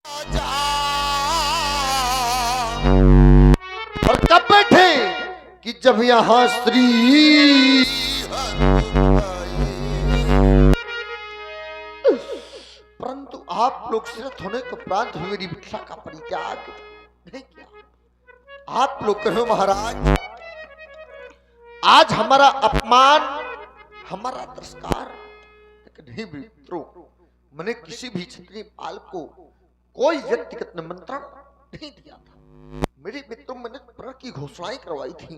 और कब बैठे कि जब यहां स्त्री परंतु आप लोग सिरत होने के उपरांत मेरी भिक्षा का परित्याग नहीं किया। आप लोग कहो महाराज आज हमारा अपमान हमारा तिरस्कार नहीं मित्रों, मैंने किसी भी क्षत्रिय पाल को कोई व्यक्तिगत निमंत्रण नहीं दिया था। मेरे मित्रों मैंने प्रण की घोषणाएं करवाई थी,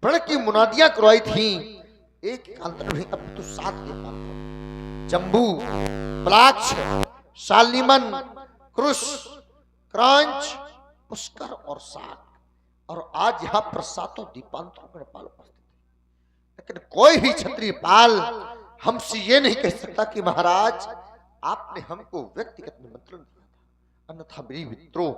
प्रण की मुनादियां करवाई थी। एक अंतर नहीं अब तो 7 के पात्र जम्बू पलाक्ष शालिमन क्रुश क्रांच पुष्कर और साग और आज यहाँ पर 7 दीपांतरों में पाल उपस्थित है। लेकिन कोई भी क्षत्रिय पाल हमसे ये नहीं कह सकता कि महाराज आपने हमको व्यक्तिगत निमंत्रण दिया था। अन्यथा मेरी मित्रों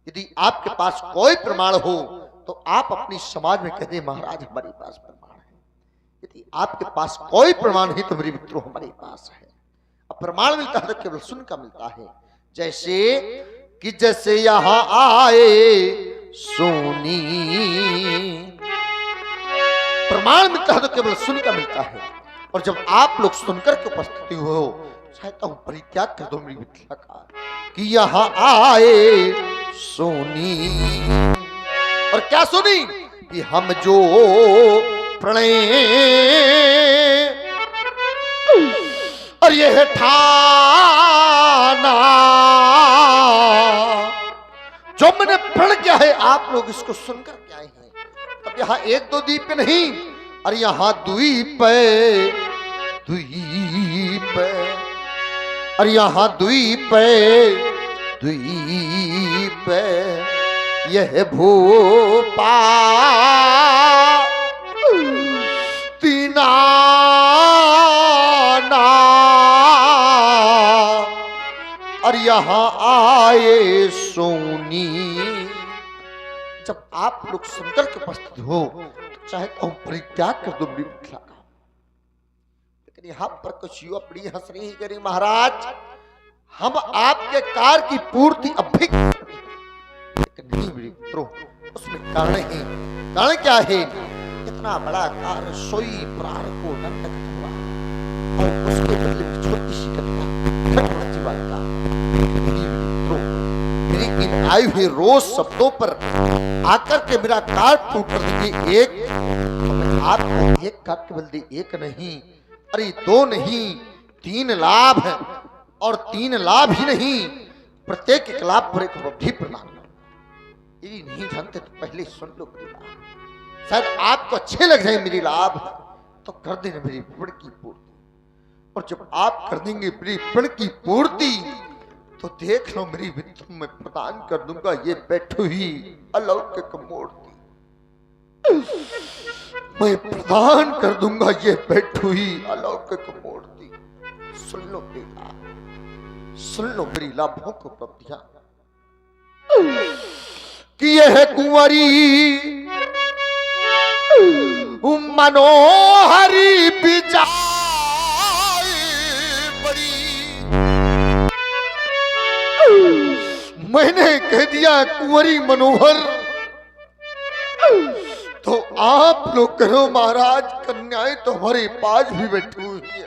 यदि आपके पास कोई प्रमाण हो तो आप अपनी समाज में कह दें महाराज हमारे पास प्रमाण है। यदि आपके पास कोई प्रमाण नहीं तो मेरे मित्रों हमारे पास है। अब प्रमाण मिलता है तो केवल सुन का मिलता है। जैसे यहां आए सोनी प्रमाण मिलता है तो केवल सुन का मिलता है। और जब आप लोग सुनकर के उपस्थिति हो चाहता हूं परित्याग कर दो मेरी मिथिला का कि यहां आए सोनी। और क्या सुनी कि हम जो प्रणय और यह ठाना जो मैंने प्रण किया है आप लोग इसको सुनकर के आए हैं। तब यहां 1-2 द्वीप नहीं और यहां द्वीप और यहां द्वीप यह भूपा तीना और यहां आए सोनी। जब आप लोग सुनकर के उपस्थित हो तो चाहता हूं परित्याग कर दो मिथिला का। लेकिन यहां पर कुछ युवा पीढ़ी हंस रही करी महाराज हम आपके कार्य की पूर्ति अब भी लेकिन नहीं मित्रों उसमें कारण है। कारण क्या है? इतना बड़ा कार्य सोई प्राण को दंडक हुआ और उसके बदले में छोटी सी कन्या का मेरी इन आए हुए रोज शब्दों पर आकर के मेरा कार्य पूर्ण कर दीजिए। एक आप एक कार्य के बदले एक नहीं अरे 2 नहीं 3 लाभ है और 3 लाभ ही नहीं प्रत्येक एक लाभ पर एक उपलब्धि प्रदान करो। यदि नहीं जानते तो पहले सुन लो मेरी लाभ, शायद आपको अच्छे लग जाए मेरी लाभ तो कर देना मेरी प्रण की पूर्ति। और जब आप कर देंगे मेरी प्रण की पूर्ति तो देख लो मेरी मित्र में प्रदान कर दूंगा ये बैठो ही अलौकिक मूर्ति। मैं प्रदान कर दूंगा ये बैठो ही अलौकिक मूर्ति। सुन लो मेरी लाभ, सुन लो मेरी लाभों को उपलब्धियां कि यह कुंवरी मनोहरी बिचाई बड़ी। मैंने कह दिया कुंवरी मनोहर तो आप लोग कहो महाराज कन्याएं तो हमारे पास भी बैठी हुई है।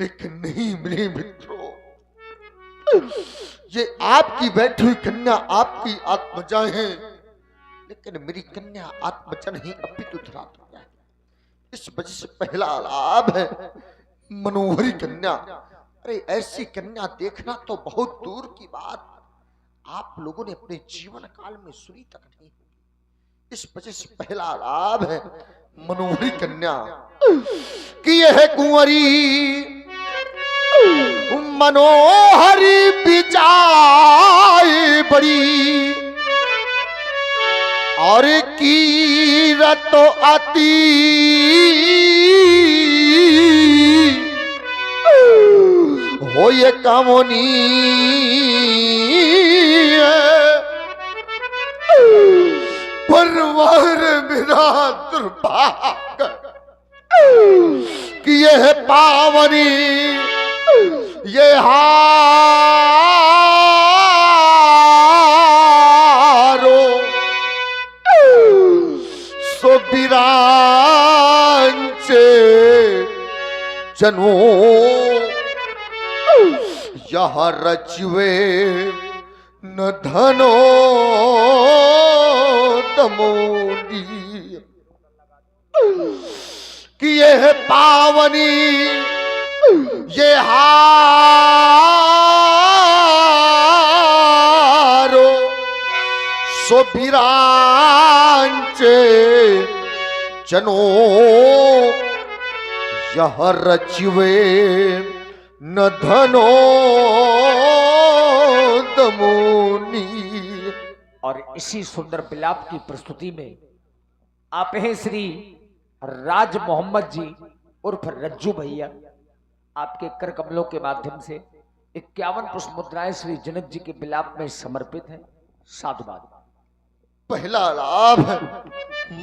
लेकिन नहीं मेरे मित्रों ये आपकी बैठी हुई कन्या आपकी आत्मजा है लेकिन मेरी कन्या आत्मजा नहीं अपितु धरात्मा है। इस वजह से पहला लाभ है मनोहरी कन्या। अरे ऐसी कन्या देखना तो बहुत दूर की बात आप लोगों ने अपने जीवन काल में सुनी तक नहीं। इस वजह से पहला लाभ है मनोहरी कन्या कि यह कुंवरी मनोहरी बिचाई बड़ी और कीरत अति हो ये कामोनी परवार मेरा दुर्भाग्य कि यह पावनी ये हारो सो बिरांचे जनो यहाँ रचवे न धनो दमोदी कि ये है पावनी ये हारो सो बिरांचे जनो यह रचवे न धनो दमोनी। और इसी सुंदर विलाप की प्रस्तुति में आप हैं श्री राज मोहम्मद जी उर्फ रज्जू भैया, आपके कर कमलों के माध्यम से 51 पुष्प मुद्राएं श्री जनक जी के विलाप में समर्पित हैं। साधुवाद। पहला लाभ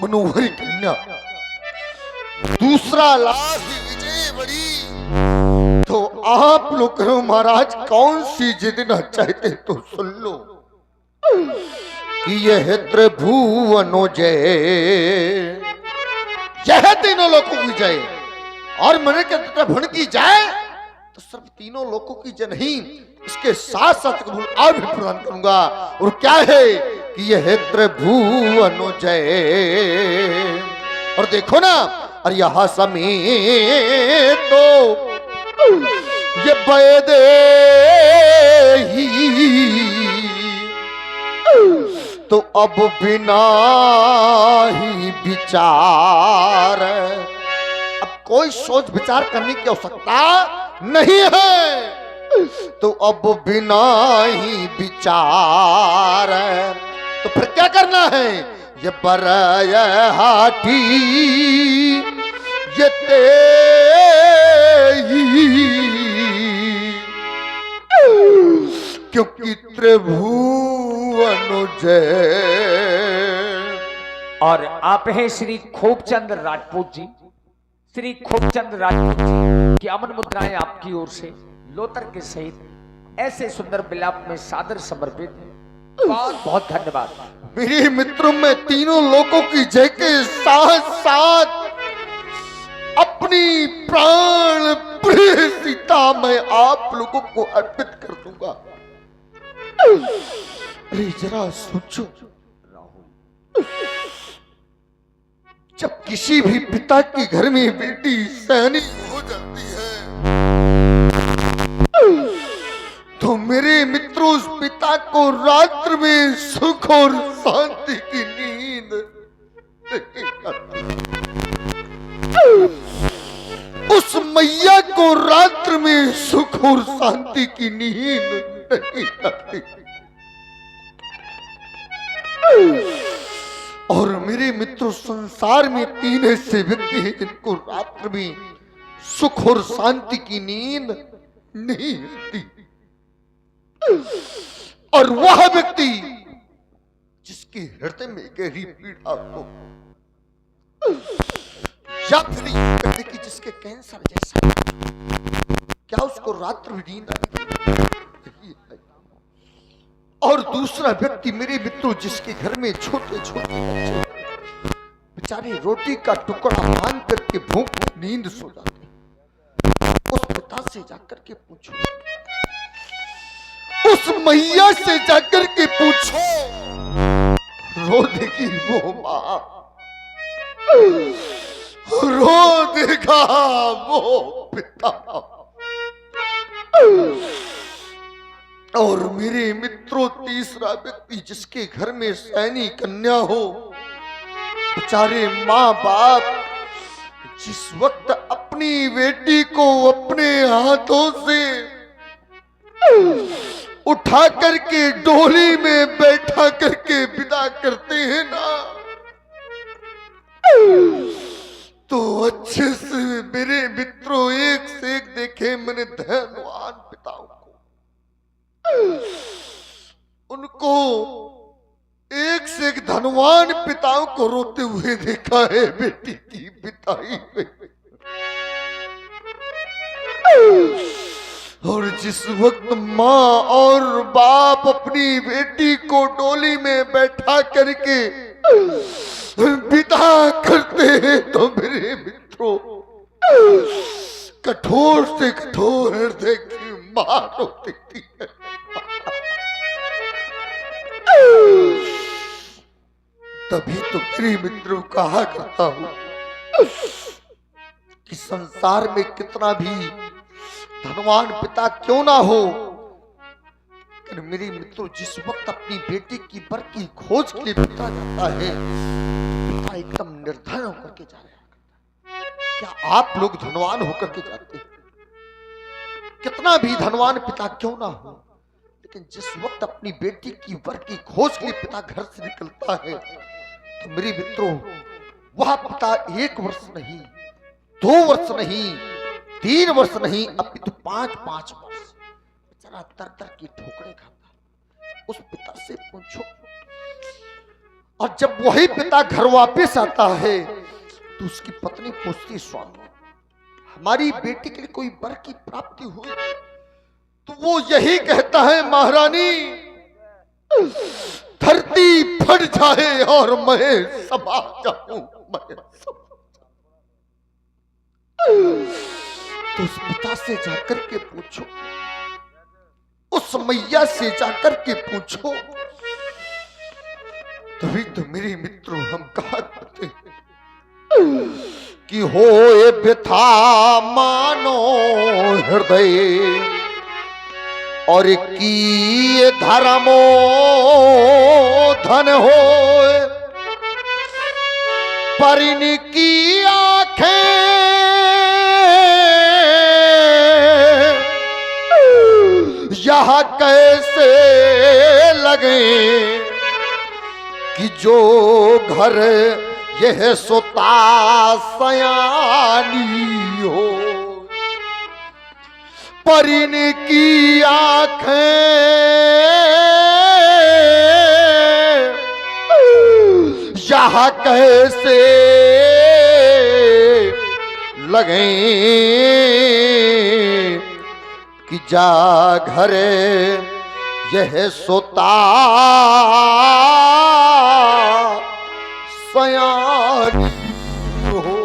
मनोहरी कन्या, दूसरा लाभ विजय बड़ी। तो आप लोग करो महाराज कौन सी जितना चाहते तो सुन लो कि यह त्रिभुवनो जय, यह तीनों लोगों की जय। और मन के भण की जाए तो सिर्फ तीनों लोगों की जय नहीं, इसके साथ साथ और भी प्रदान करूंगा। और क्या है कि यह त्रिभुवनो जय। और देखो ना, और यहां समेत तो ये बैदे ही तो अब बिना ही विचार, अब कोई सोच विचार करने की आवश्यकता नहीं है। तो अब बिना ही विचार तो फिर क्या करना है? ये बरय हाथी ये क्योंकि त्रिभुवन जय। और आप हैं श्री खूबचंद राजपूत जी, श्री खूबचंद राजपूत जी की अमन मुद्राएं आपकी ओर से लोतर के सहित ऐसे सुंदर विलाप में सादर समर्पित है। बहुत बहुत धन्यवाद। मेरे मित्रों में तीनों लोगों की जय के साथ साथ अपनी प्राण प्रिय सीता मैं आप लोगों को अर्पित कर दूंगा। अरे जरा सोचो, जब किसी भी पिता के घर में बेटी सैनिक हो जाती है तो मेरे मित्रों उस पिता को रात्र में सुख और शांति की नींद नहीं आती। उस मैया को रात्र में सुख और शांति की नींद नहीं आती। और मेरे मित्रों संसार में तीन ऐसे व्यक्ति हैं जिनको रात्र में सुख और शांति की नींद नहीं आती। और वह व्यक्ति जिसके हृदय में गहरी पीड़ा हो, या फिर व्यक्ति की जिसके कैंसर जैसा, क्या उसको रात्र में नींद आएगी? और दूसरा व्यक्ति मेरे मित्रों जिसके घर में छोटे छोटे बच्चे बेचारे रोटी का टुकड़ा मांग करके भूख नींद सो जाते, उस पिता से जाकर के पूछो, उस मैया से जाकर के पूछो, रो देगी वो मां, रो देगा वो पिता। और मेरे मित्रों तीसरा व्यक्ति जिसके घर में सैनी कन्या हो, बेचारे माँ बाप जिस वक्त अपनी बेटी को अपने हाथों से उठा करके डोली में बैठा करके विदा करते हैं ना, तो अच्छे से मेरे मित्रों एक से एक देखे मैंने धनवान पिताओं को, उनको एक से एक धनवान पिताओं को रोते हुए देखा है बेटी की विदाई में। और जिस वक्त माँ और बाप अपनी बेटी को डोली में बैठा करके विदा करते हैं तो मेरे मित्रों कठोर से कठोर हृदय की मां रो देती है। तभी तो मेरे मित्रों कहा करता हूं कि संसार में कितना भी धनवान पिता क्यों ना हो, लेकिन मेरे मित्रों जिस वक्त अपनी बेटी की बर की खोज के लिए पिता जाता है, पिता एकदम निर्धन होकर के जा रहा है। क्या आप लोग धनवान होकर के जाते हैं? कितना भी धनवान पिता क्यों ना हो, लेकिन जिस वक्त अपनी बेटी की बर की खोज के लिए पिता घर से निकलता है, तो मेरे मित्रों वह पिता 1 वर्ष नहीं, 2 वर्ष नहीं, 3 वर्ष नहीं, अपितु 5-5 वर्ष बेचारा दर की ठोकरें खाता। उस पिता से पूछो। और जब वही पिता घर वापस आता है तो उसकी पत्नी पूछती, स्वामी हमारी बेटी के लिए कोई वर की प्राप्ति हुई? तो वो यही कहता है, महारानी धरती फट जाए और मैं समा जाऊं, मैं समा। तो उस पिता से जाकर के पूछो, उस मैया से जाकर के पूछो। तभी तो मेरे मित्रों हम कहा करते कि होए व्यथा मानो हृदय और की धर्मो धन होए, परिन की आंखें यह कैसे लगे कि जो घर यह सोता सयानी हो, परिन की आंखें यह कैसे लगे कि जा घर यह सोता सयानी हो।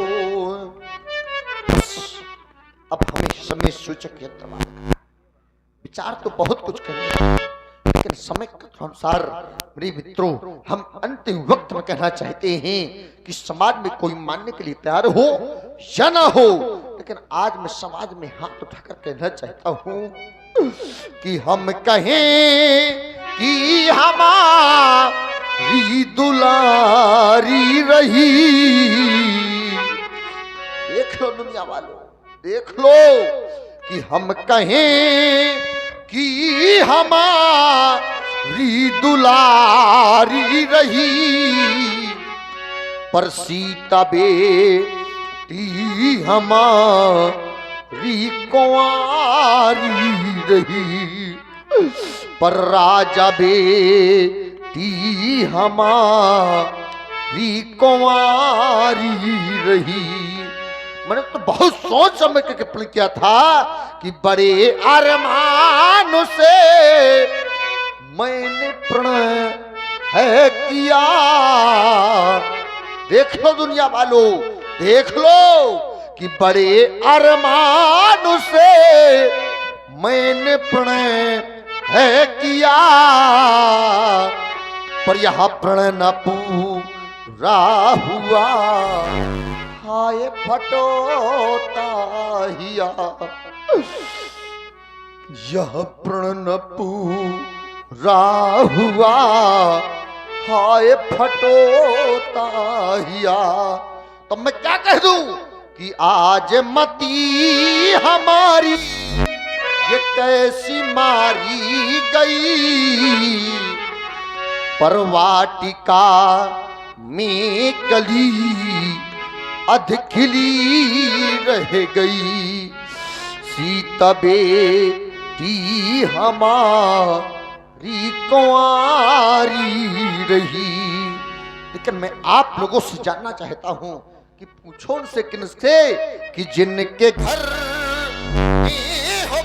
अब हमें समय सूचक यंत्र विचार तो बहुत कुछ करेंगे, लेकिन समय के अनुसार मेरे मित्रों हम अंतिम वक्त में कहना चाहते हैं कि समाज में कोई मानने के लिए तैयार हो या ना हो, लेकिन आज मैं समाज में हाथ उठाकर कहना चाहता हूं कि हम कहें कि हमारी दुलारी रही। देख लो दुनिया वालों, देख लो कि हम कहें कि हमारी दुलारी रही, पर सीता बेटी हमारी कुंवारी रही, पर राजा बेटी हमारी कुंवारी रही। मैंने तो बहुत सोच समझ के टिप्पणी किया था कि बड़े अरमान से मैंने प्रणय है किया। देख लो दुनिया वालों, देख लो कि बड़े अरमान से मैंने प्रणय है किया, पर यह प्रणय न पूरा हुआ, हाय फटोता हिया। यह प्रण न पूरा हुआ, हाय फटोता हिया। तो मैं क्या कह दूं कि आज मती हमारी ये कैसी मारी गई, पर वाटिका में कली अध खिली रह गई, सीता बेटी हमारी कुंवारी रही। लेकिन मैं आप लोगों से जानना चाहता हूं कि पूछो उनसे किनसे कि जिनके घर में हो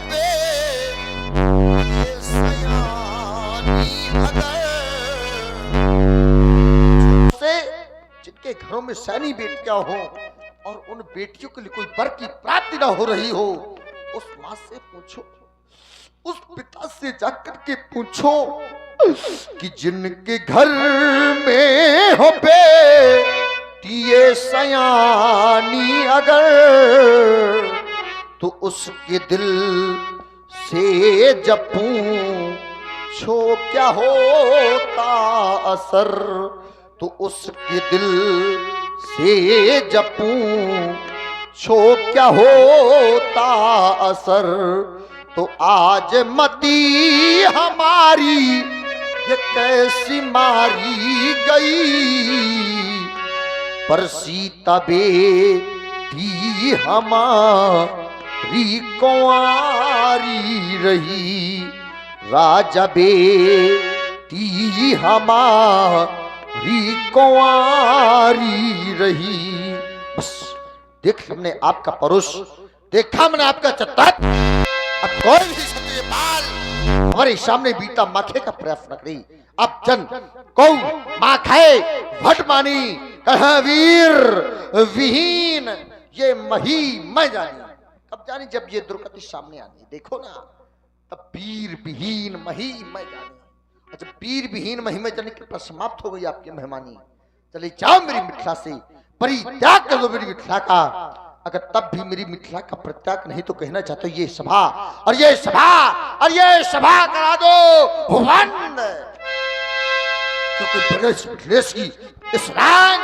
से जिनके घरों में सैनी बेटियां हो और उन बेटियों के लिए कोई वर की प्राप्ति ना हो रही हो, उस माँ से पूछो, उस पिता से जाकर के पूछो कि जिनके घर में हो बेटियां सयानी अगर, तो उसके दिल से जब पूछो क्या होता असर, तो उसके दिल से जब पूछो क्या होता असर, तो आज मती हमारी ये कैसी मारी गई, पर सीता बेटी हमारी कुंवारी रही, राजा बेटी हमारी कुंवारी रही। बस देख हमने आपका परोस, देखा हमने आपका चत्तर, अब कोई भी क्षत्रिय बाल हमारे सामने बीता माखे का प्रयास न करी। अब जन कौ माखे भट मानी कहा वीर विहीन ये मही मैं जानी, कब जानी जब ये दुर्गति सामने आनी, देखो ना तब वीर विहीन मही मैं जानी। अच्छा वीर विहीन मही मैं जानी के पास समाप्त हो गई आपकी मेहमानी, चले जाओ मेरी मिथिला से, परित्याग कर दो मेरी मिथिला का। अगर तब भी मेरी मिथिला का परित्याग नहीं तो कहना चाहते ये सभा और ये सभा और ये सभा करा दो बंद, क्योंकि ब्रज मिथिलेश की इस रंग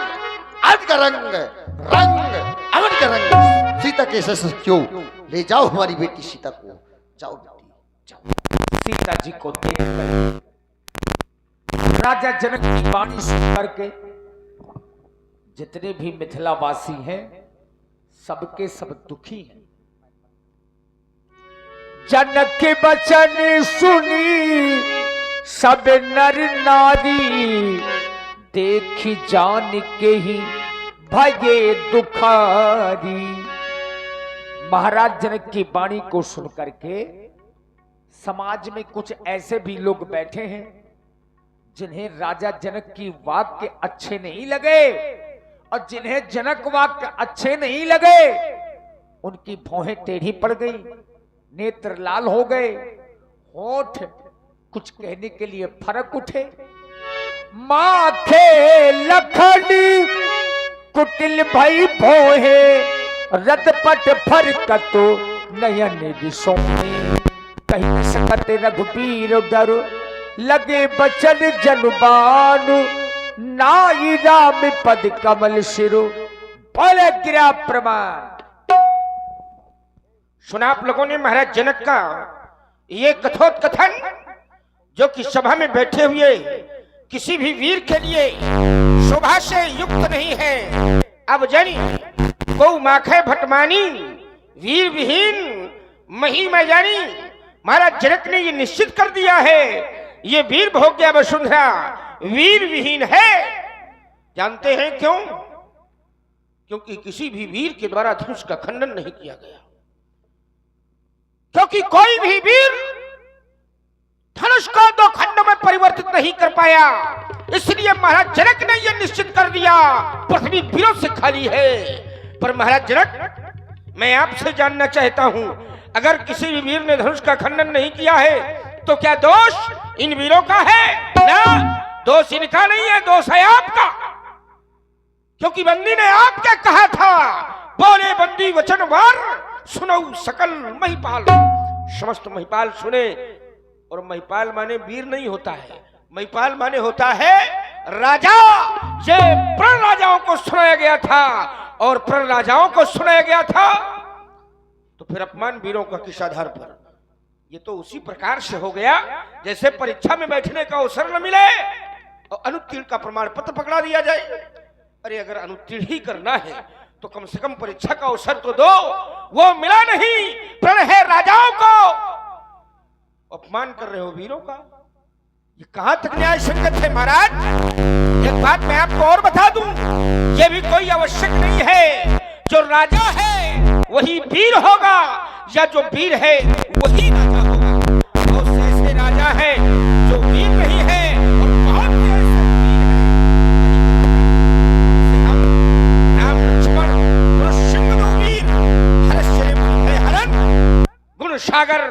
अज का रंग अमन का रंग सीता के से क्यों, ले जाओ हमारी बेटी सीता को, जाओ बेटी जाओ। सीता जी को देखकर राजा जनक की वाणी सुन करके जितने भी मिथिलावासी हैं सबके सब दुखी हैं। जनक के वचन सुनी सब नर नारी, देखी जान के ही भये दुखारी। महाराज जनक की वाणी को सुन करके समाज में कुछ ऐसे भी लोग बैठे हैं जिन्हें राजा जनक की वाक्य अच्छे नहीं लगे, और जिन्हें जनक वाक्य अच्छे नहीं लगे उनकी भौहें टेढ़ी पड़ गई, नेत्र लाल हो गए, होठ कुछ कहने के लिए फरक उठे। माथे लखनी कुटिल भई भोहे, रतपट फरकतो नयन रिसोने। कहीं सकत रघुबीर डर, लगे बचन जनबानु, नाई राम पद कमल शिरो, बोले गिरा प्रमाण। सुना आप लोगों ने महाराज जनक का ये कथोत्कथन, जो कि सभा में बैठे हुए किसी भी वीर के लिए शोभा से युक्त नहीं है। अब जनी गौ माखे भटमानी वीर विहीन मही मैं जानी, महाराज जनक ने ये निश्चित कर दिया है ये वीर भोग्या वसुंधरा वीर विहीन है। जानते हैं क्यों? क्योंकि किसी भी वीर के द्वारा धनुष का खंडन नहीं किया गया, क्योंकि कोई भी वीर धनुष को दो खंडों में परिवर्तित नहीं कर पाया। इसलिए महाराज जनक ने यह निश्चित कर दिया पृथ्वी वीरों से खाली है। पर महाराज जनक, मैं आपसे जानना चाहता हूं, अगर किसी भी वीर ने धनुष का खंडन नहीं किया है तो क्या दोष इन वीरों का है? ना, दोष इनका नहीं है, दोष है आपका। क्योंकि बंदी ने आपके कहा था, बोले बंदी वचन वार, सुनो सकल महिपाल। समस्त महिपाल सुने, और महिपाल माने वीर नहीं होता है, महिपाल माने होता है राजा। ये प्रण राजाओं को सुनाया गया था, और प्रण राजाओं को सुनाया गया था, तो फिर अपमान वीरों का किस आधार पर? ये तो उसी प्रकार से हो गया जैसे परीक्षा में बैठने का अवसर न मिले और अनुत्तीर्ण का प्रमाण पत्र पकड़ा दिया जाए। अरे अगर अनुत्तीर्ण ही करना है तो कम से कम परीक्षा का अवसर तो दो, वो मिला नहीं। प्रण है राजाओं को, अपमान कर रहे हो वीरों का, ये कहां तक न्याय संगत है? महाराज एक बात मैं आपको और बता दूं, ये भी कोई आवश्यक नहीं है जो राजा है वही वीर होगा, या जो वीर है वही राजा होगा। सागर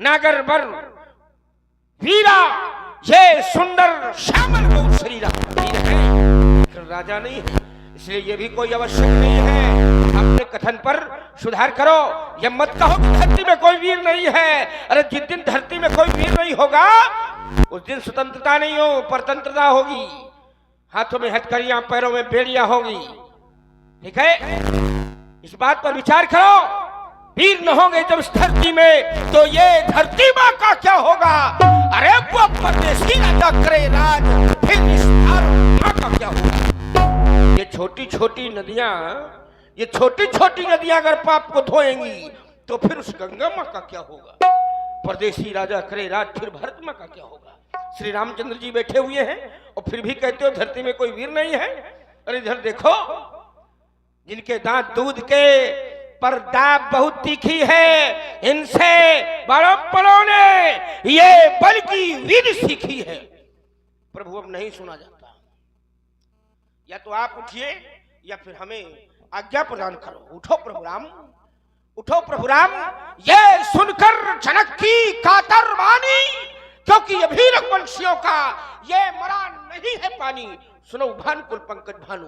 नागर वर वीरा ये सुंदर श्यामल गौ श्री राम वीर है, राजा नहीं है, इसलिए ये भी कोई आवश्यक नहीं है। अपने कथन पर सुधार करो, ये मत कहो कि धरती में कोई वीर नहीं है। अरे जिस दिन धरती में कोई वीर नहीं होगा उस दिन स्वतंत्रता नहीं हो, परतंत्रता होगी। हाथों में हथकड़ियां, पैरों में बेड़ियां होगी। ठीक है, इस बात पर विचार करो। वीर न होंगे जब इस धरती में तो ये धरती मां का क्या होगा? अरे वो परदेसी राजा करे राज, फिर इस मां का क्या होगा? ये छोटी छोटी नदियां, ये छोटी छोटी नदियां अगर पाप को धोएंगी तो फिर उस गंगा मां का क्या होगा? परदेसी राजा करे राज, फिर भारत मां का क्या होगा? श्री रामचंद्र जी बैठे हुए हैं और फिर भी कहते हो धरती में कोई वीर नहीं है। अरे इधर देखो, जिनके दांत दूध के पर दाब बहुत तीखी है, इनसे बड़ों ने ये बल की विधि सीखी है। प्रभु अब नहीं सुना जाता, या तो आप उठिए या फिर हमें आज्ञा प्रदान करो। उठो प्रभु राम, उठो प्रभु राम। ये सुनकर जनक की कातर वाणी, क्योंकि ये भी रघुवंशियों का ये मरा नहीं है पानी। सुनो भानुकुल पंकज भानु,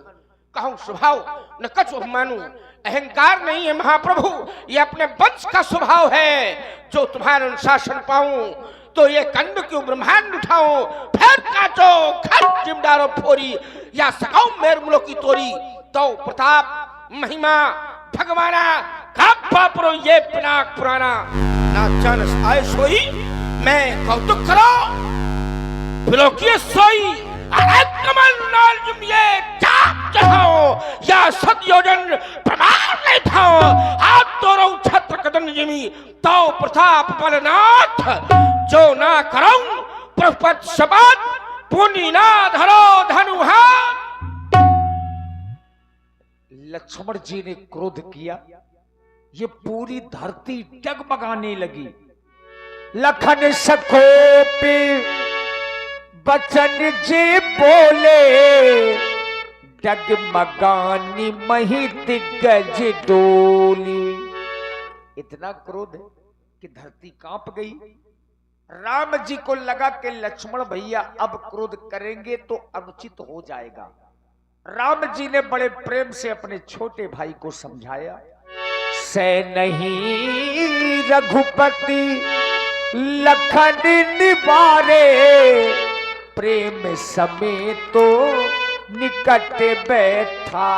कहूं स्वभाव न कछ मानू। अहंकार नहीं है महाप्रभु, ये अपने वंश का स्वभाव है। जो तुम्हारे अनुशासन पाऊं तो ये कंड क्यों ब्रह्मांड उठाऊं। फिर काटो खट जिमदारो फोरी, या सकाऊ मेर मुलो की तोरी। तो प्रताप महिमा भगवाना का परो ये पिनाक पुराना। ना जानस आए सोई मैं कौतुक करो, बिलोकिए सोई अरे कमल नाल जुम ये चाप चढ़ाओ, या सतयोजन प्रमाण नहीं थाओ। हाथ तोरो छत्र कदन जिमी, तो प्रताप बलनाथ जो ना करूं प्रपत शपथ, पुनि ना धरो धनुहा। लक्ष्मण जी ने क्रोध किया, ये पूरी धरती डगमगाने लगी। लखन सखोपी बचन जी बोले, डगमगानी मही दिग्गज डोली। इतना क्रोध है कि धरती कांप गई। राम जी को लगा कि लक्ष्मण भैया अब क्रोध करेंगे तो अनुचित हो जाएगा। राम जी ने बड़े प्रेम से अपने छोटे भाई को समझाया। से नहीं रघुपति लखन निवारे, प्रेम समेत तो निकट बैठा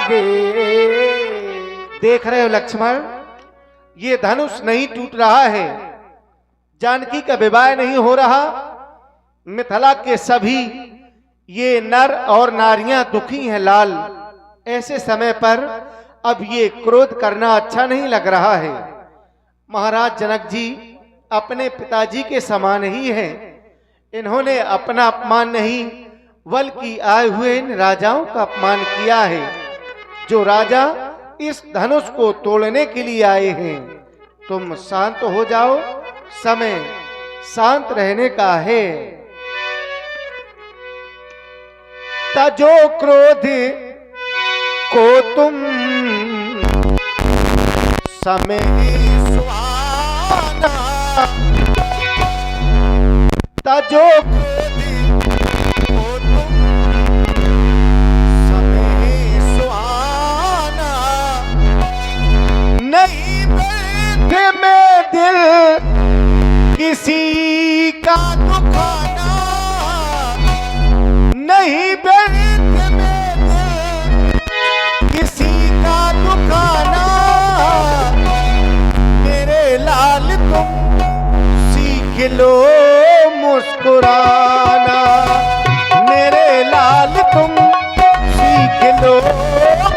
रे। देख रहे हो लक्ष्मण, ये धनुष नहीं टूट रहा है, जानकी का विवाह नहीं हो रहा। मिथिला के सभी ये नर और नारियां दुखी हैं लाल। ऐसे समय पर अब ये क्रोध करना अच्छा नहीं लग रहा है। महाराज जनक जी अपने पिताजी के समान ही हैं। इन्होंने अपना अपमान नहीं बल्कि आए हुए इन राजाओं का अपमान किया है, जो राजा इस धनुष को तोड़ने के लिए आए हैं। तुम शांत हो जाओ, समय शांत रहने का है। तजो क्रोध को तुम समय सुहाना, तजो क्रोध को तुम समय सुहाना। नहीं बैठे में दिल किसी का दुखाना, नहीं बैठे में दिल किसी का दुखाना। मेरे लाल तुम सीख लो मुस्कुराना, मेरे लाल तुम सीख लो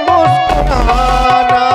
मुस्कुराना।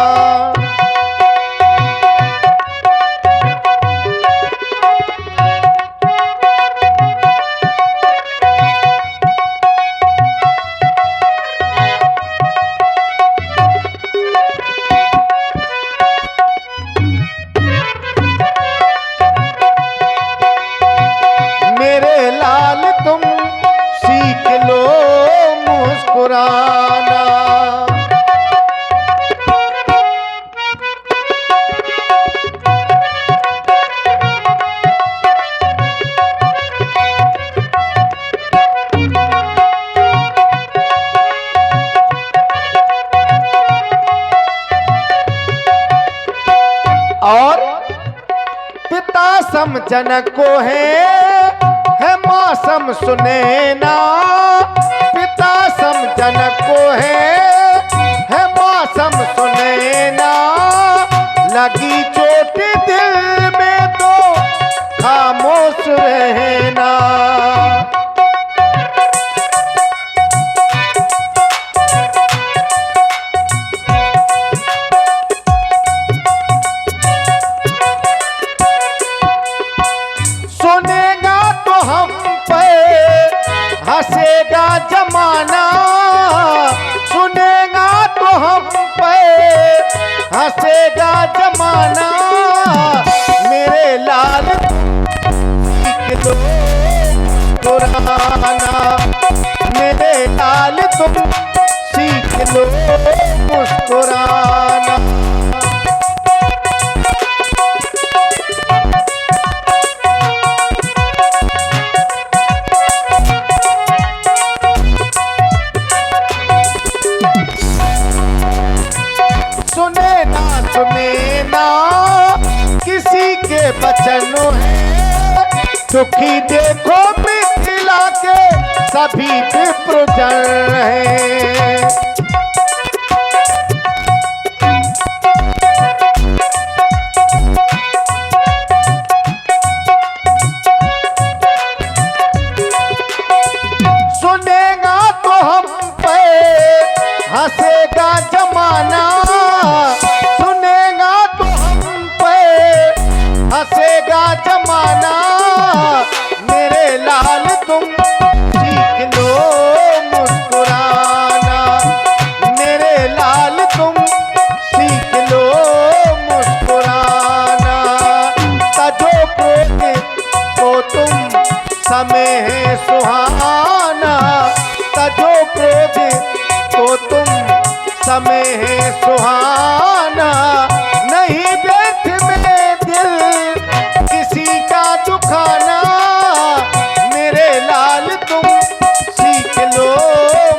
जनक को है मौसम सुने ना, पिता सम जनक को है मौसम सुने ना, लगी चोट दिल में तो खामोश रहना। सुनेगा तो हम पे हंसेगा जमाना, सुनेगा तो हम पे हंसेगा जमाना, मेरे लाल सीख लो मुस्कुराना, मेरे लाल तुम सीख लो मुस्कुराना। सुने ना किसी के बचन है, दुखी देखो मिथिला के सभी विप्रजन है। सुनेगा तो हम पे हंसेगा जमाना, सुनेगा तो हम पे हंसेगा जमाना, मेरे लाल तुम सीख लो मुस्कुराना, मेरे लाल तुम सीख लो मुस्कुराना। तजो क्रोध तो तुम समय है सुहाना, तजो क्रोध तो तुम समय है सुहाना, नहीं व्यर्थ में दिल किसी का दुखाना, मेरे लाल तुम सीख लो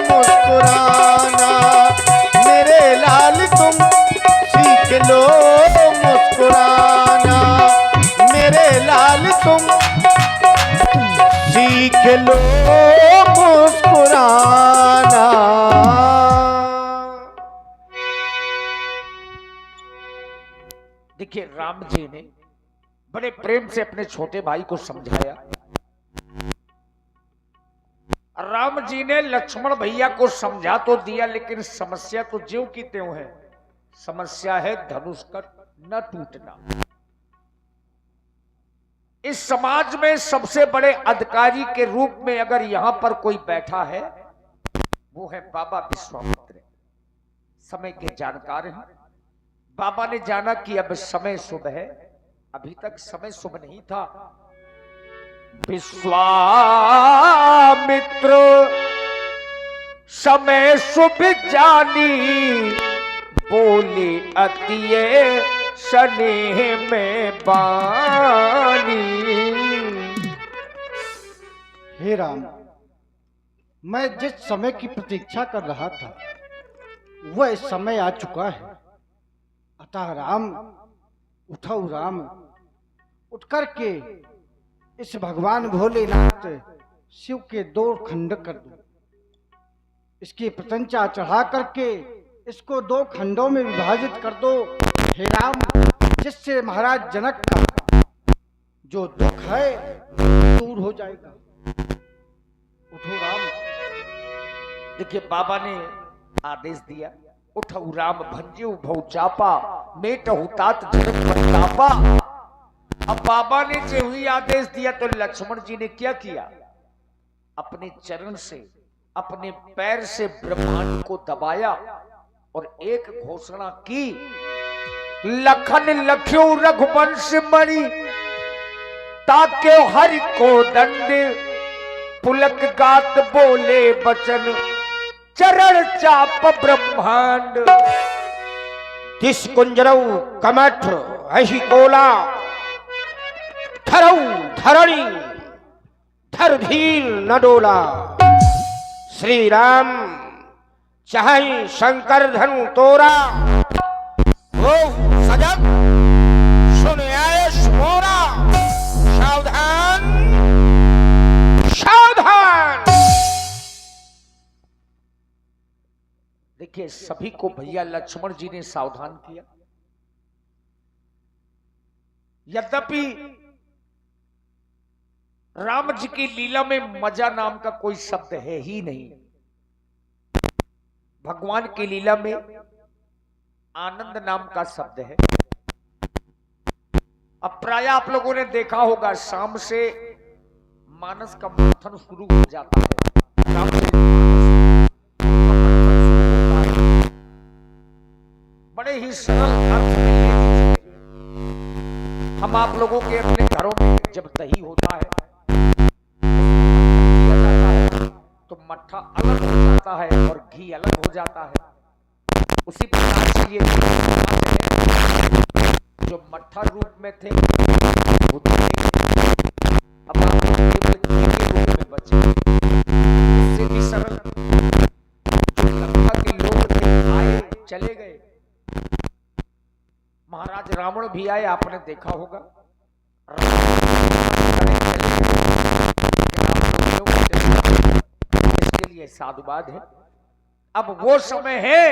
मुस्कुराना, मेरे लाल तुम सीख लो मुस्कुराना, मेरे लाल तुम सीख लो मुस्कुराना। देखिए, राम जी ने बड़े प्रेम से अपने छोटे भाई को समझाया। राम जी ने लक्ष्मण भैया को समझा तो दिया, लेकिन समस्या तो ज्यों की त्यों है। समस्या है धनुष का न टूटना। इस समाज में सबसे बड़े अधिकारी के रूप में अगर यहां पर कोई बैठा है, वो है बाबा विश्वामित्र। समय के जानकार हैं। बाबा ने जाना कि अब समय शुभ है। अभी तक समय शुभ नहीं था। विश्वामित्र समय शुभ जानी, बोले अतिये स्नेह में बानी। हे राम, मैं जिस समय की प्रतीक्षा कर रहा था वह समय आ चुका है। अतः राम उठो, राम उठ करके इस भगवान भोलेनाथ शिव के 2 खंड कर दो। इसकी प्रत्यंचा चढ़ा करके इसको 2 खंडों में विभाजित कर दो। हे राम, जिससे महाराज जनक का जो दुख है दूर हो जाएगा। उठो राम। देखिए, बाबा ने आदेश दिया, उठो राम भंजू भौ चापा, मेटहु तात जनक प्रतापा। अब बाबा ने जो ही आदेश दिया तो लक्ष्मण जी ने क्या किया? अपने चरण से, अपने पैर से ब्रह्मांड को दबाया और एक घोषणा की, लखन लख्यो रघुवंश मणि, ताक्यो हरि को दंड, पुलक गात बोले बचन, चरण चाप ब्रह्मांड। तिस कुंजरऊ कमठ हहि कोला, धरऊ धरणी धर धीर न डोला। श्री राम चाहि शंकर धनु तोरा, ओ सजग सुन आयस मोरा, देखिए सभी को भैया लक्ष्मण जी ने सावधान किया। यद्यपि राम जी की लीला में मजा नाम का कोई शब्द है ही नहीं, भगवान की लीला में आनंद नाम का शब्द है। अब प्राय आप लोगों ने देखा होगा शाम से मानस का मंथन शुरू हो जाता है। बड़े ही सरल अर्थ में हम आप लोगों के अपने घरों में जब दही होता है तो मट्ठा अलग हो जाता है और घी अलग हो जाता है। उसी प्रकार से ये जो मट्ठा रूप में थे वो तो नहीं, अब आप केवल घी के रूप में बचे। उससे भी सरल जो लंका के लोग थे आए चले गए। महाराज रावण भी आए, आपने देखा होगा। इसके लिए साधुवाद है। अब वो समय है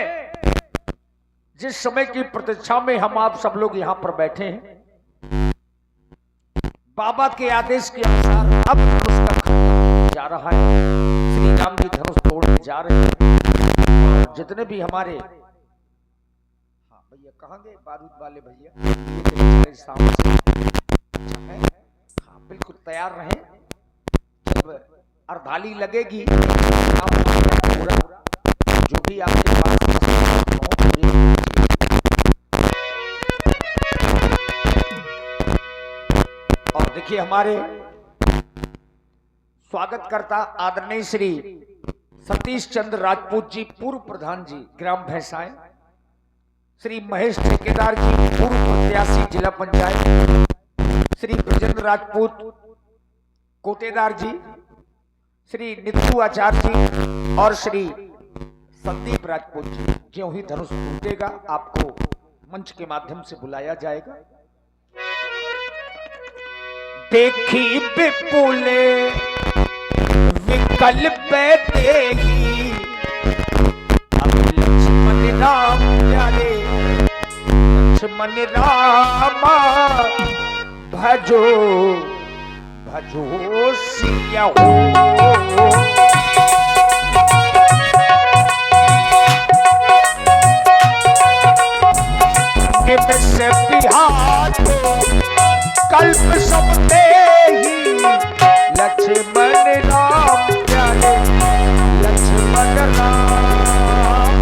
जिस समय की प्रतीक्षा में हम आप सब लोग यहां पर बैठे हैं। बाबा के आदेश के अनुसार अब धनुष का खंडन जा रहा है। श्री राम जी धनुष तोड़ने जा रहे हैं और जितने भी हमारे भैया कहाँ गए बारूद वाले भैया, सामने से हाँ बिल्कुल तैयार रहे। जब अर्धाली लगेगी पूरा जो भी आपके पास और देखिए हमारे स्वागत करता आदरणीय श्री सतीश चंद्र राजपूत जी पूर्व प्रधान जी ग्राम भैंसाएं, श्री महेश ठेकेदार जी पूर्व प्रत्याशी जिला पंचायत, श्री ब्रजेंद्र राजपूत कोटेदार जी, श्री नित्तू आचार्य जी और श्री संदीप राजपूत जी। ज्यों ही धनुष टूटेगा आपको मंच के माध्यम से बुलाया जाएगा। देखी विपुले विकल्प देगी अब लक्ष्मण राम प्यारे, लक्ष्मण रामा भजो भजो सिया हो। से बिहार कल्प सब ही लक्ष्मण राम प्यारे, लक्ष्मण राम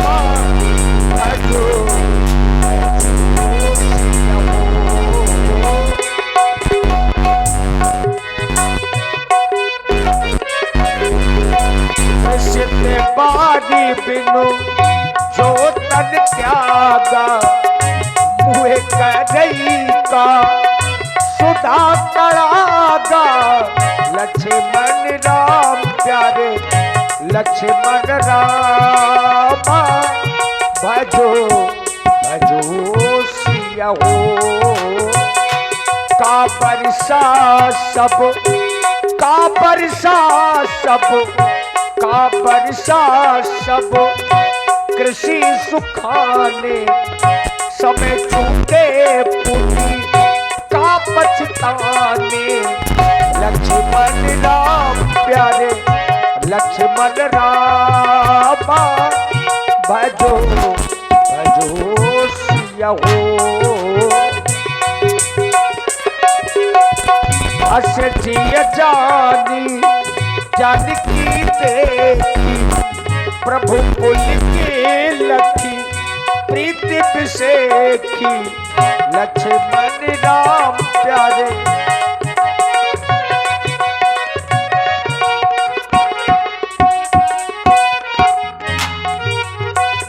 भजो बारी बिनु जो तन त्यागा, मुहे करई का सुधा तड़ागा, लक्ष्मण राम प्यारे, लक्ष्मण राम भजो भजो सिया हो। का बरसा सब, का बरसा सब, का बरसा सब कृषि सुखाने, समय चूके पुनी का पछताने, लक्ष्मण राम प्यारे, लक्ष्मण राम भजो भजो सिया हो। अस जिय जानी जानकी देखी, प्रभु कुल के लखी प्रीति बिसेखी, लक्ष्मण राम प्यारे।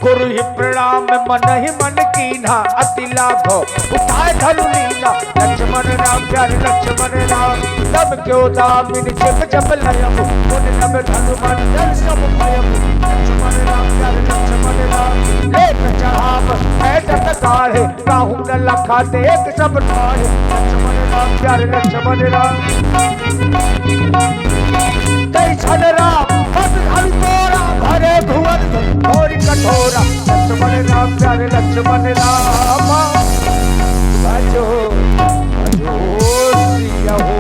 गुरु ही प्रणाम मन ही मन कीना, अति लाभ उठाए धनु लीना, लक्ष्मण राम प्यारे, लक्ष्मण राम तब क्यों दामिन जब जब लयम, उन नब धनु मन जल सब भयम, लक्ष्मण राम प्यारे, लक्ष्मण राम लेख चढ़ाव ऐसा काढ़े, राहु न लखा देख सब ठाढ़े, लक्ष्मण राम प्यारे, लक्ष्मण राम कई छल राम पद धनु तोरा भरे भुवन, कठोरा, लक्ष्मण राम प्यारे लक्ष्मण रामा, भजो भजो सिया हो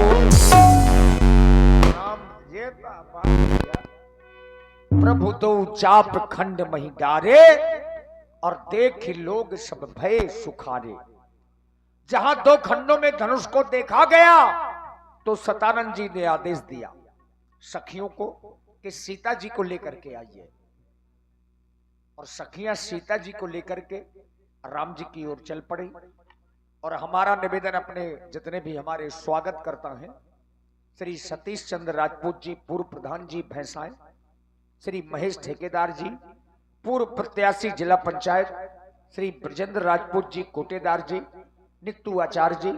राम। ये बाबा प्रभु तो चाप खंड मही डारे, और देख लोग सब भय सुखारे। जहां दो खंडों में धनुष को देखा गया तो सतानंद जी ने आदेश दिया सखियों को कि सीता जी को लेकर के आइए, और सखियां सीता जी को लेकर के राम जी की ओर चल पड़ी। और हमारा निवेदन अपने जितने भी हमारे स्वागत करता हैं, श्री सतीश चंद्र राजपूत जी पूर्व प्रधान जी भैंसाएं, श्री महेश ठेकेदार जी पूर्व प्रत्याशी जिला पंचायत, श्री ब्रजेंद्र राजपूत जी कोटेदार जी, नित्तू आचार्य जी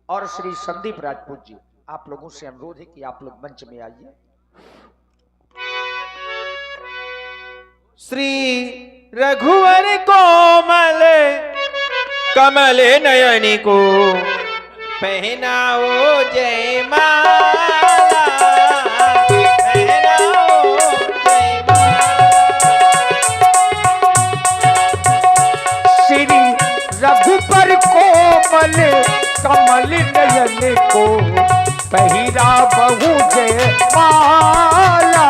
और श्री संदीप राजपूत जी, आप लोगों से अनुरोध है कि आप लोग मंच में आइए। श्री रघुवर कोमल कमल नयनी को पहनाओ जय माला, पहनाओ जय श्री रघुपर कोमल कमल नयन को पहिरा बहु जय माला,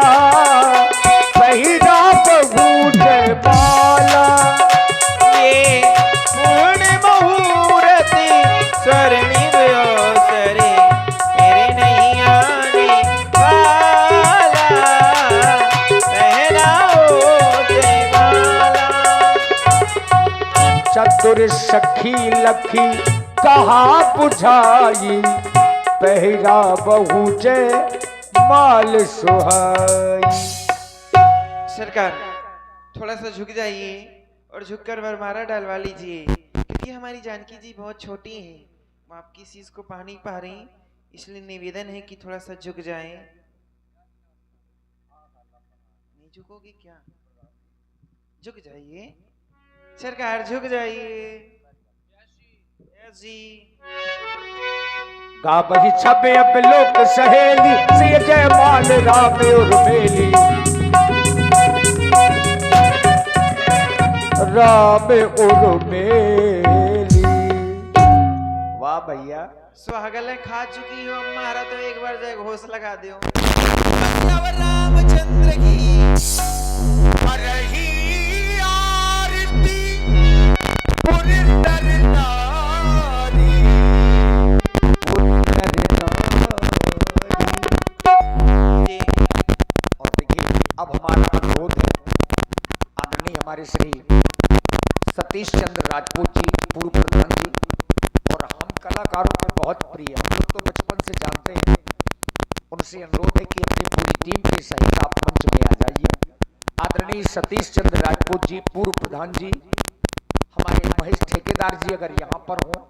पहिरा बहु जय माला। ये पूर्ण मुहूर्ति स्वर्णिम अवसरे मेरे नहीं आने वाला, पहनाओ जय माला। चतुर सखी लखी कहा बुझाई, पहिरा बहु जय माल सुहाई। सरकार थोड़ा सा झुक जाइए और झुककर वरमाला डलवा लीजिए, क्योंकि हमारी जानकी जी बहुत छोटी हैं, वो आपकी चीज को पा नहीं पा रही, इसलिए निवेदन है कि थोड़ा सा झुक जाएं। नहीं झुकोगे क्या? झुक जाइए सरकार, झुक जाइए। यस जी। गावही छबे अब लोक सहेली, से जय माल राम और मेली, राम और मेली। वाह भैया, सुहागल खा चुकी हो, हमारा तो एक बार जय घोष लगा दो। रामचंद्र की और देखिए अब हमारा अनुरोध है, आदरणीय हमारे श्री सतीश चंद्र राजपूत जी पूर्व प्रधान जी, और हम कलाकारों के बहुत प्रिय, हम लोग तो बचपन से जानते हैं, उनसे अनुरोध है कि अपनी पूरी टीम के सहित आप मंच में आ जाइए। आदरणीय सतीश चंद्र राजपूत जी पूर्व प्रधान जी, हमारे महेश ठेकेदार जी अगर यहाँ पर हो,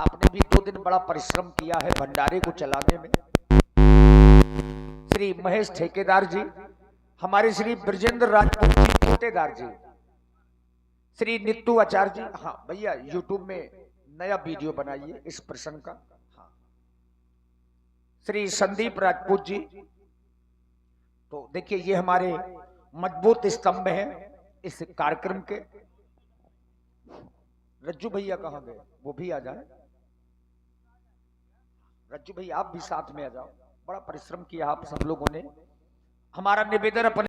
आपने भी 2 दिन बड़ा परिश्रम किया है भंडारे को चलाने में। श्री महेश ठेकेदार जी, हमारे श्री ब्रजेंद्र राजपूत जी कोटेदार जी, श्री नित्तू आचार्य जी, हाँ भैया यूट्यूब में नया वीडियो बनाइए इस प्रसंग का, हाँ। श्री संदीप राजपूत जी, तो देखिए ये हमारे मजबूत स्तंभ हैं इस कार्यक्रम के। रज्जू भैया कहाँ गए? वो भी आ जाए। रज्जू भैया आप भी साथ में आ जाओ, बड़ा परिश्रम किया आप सब लोगों ने। हमारा निवेदन अपने